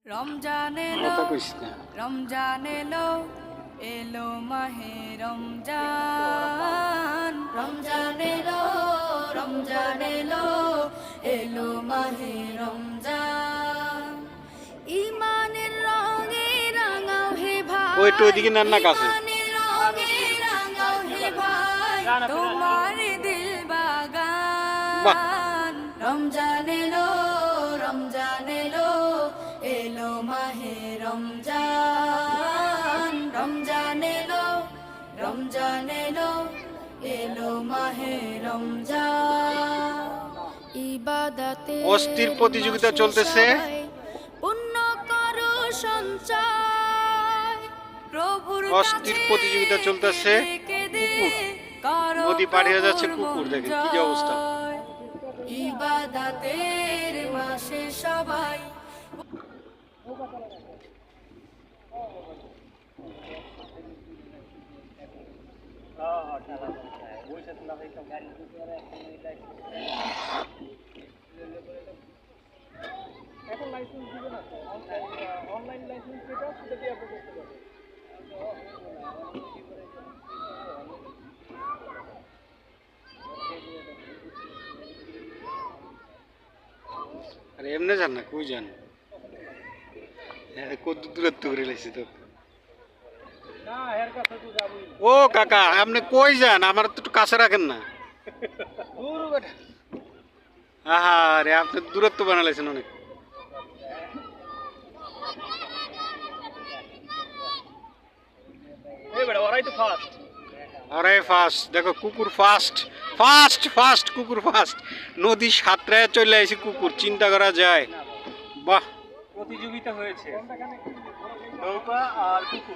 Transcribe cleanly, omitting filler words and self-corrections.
রমজান এলো রমজান এলো এলো মাহে রমজান রমজান এলো রমজান এলো এলো মাহে রমজান ঈমানের রঙে রাঙাও হে ভাই ওই তো ওইদিকে নান্না কাছে ঈমানের রঙে রাঙাও হে ভাই তোমার দিল বাগান রমজান এলো রমজান এলো এলো মাহে রমজান রমজান এলো রমজান এলো এলো মাহে রমজান ইবাদতে অস্থির প্রতিযোগিতা চলতেছে। পুণ্য করো সঞ্চয় প্রভুর অস্থির প্রতিযোগিতা চলতেছে। নদী পার হয়ে যাচ্ছে কুকুর, দেখেন কি যে অবস্থা। ইবাদতের মাসে সবাই এখন লাইসেন্স দিবে না তো, অনলাইন লাইসেন্স যেটা সেটা দিয়ে আপনি করতে পারবেন। আরে এমনি যান না, কই যান? কত দূরত্ব করে লাইছি তো। না এর কাছে তো যাবই। ও কাকা, আপনি কই যান? আমার তো একটু কাছে রাখেন না। দূর বেটা। আহা রে, আপনি দূরত্ব বানাইছেন অনেক। এই বেটা ওরাই তো ফার্স্ট। আরে ফাস্ট দেখো, কুকুর ফাস্ট ফাস্ট ফাস্ট, কুকুর ফাস্ট। নদী সাঁতরায় চলে আসি কুকুর, চিন্তা করা যায়। বাহ, প্রতিযোগিতা হয়েছে নৌকা আর কুকুর।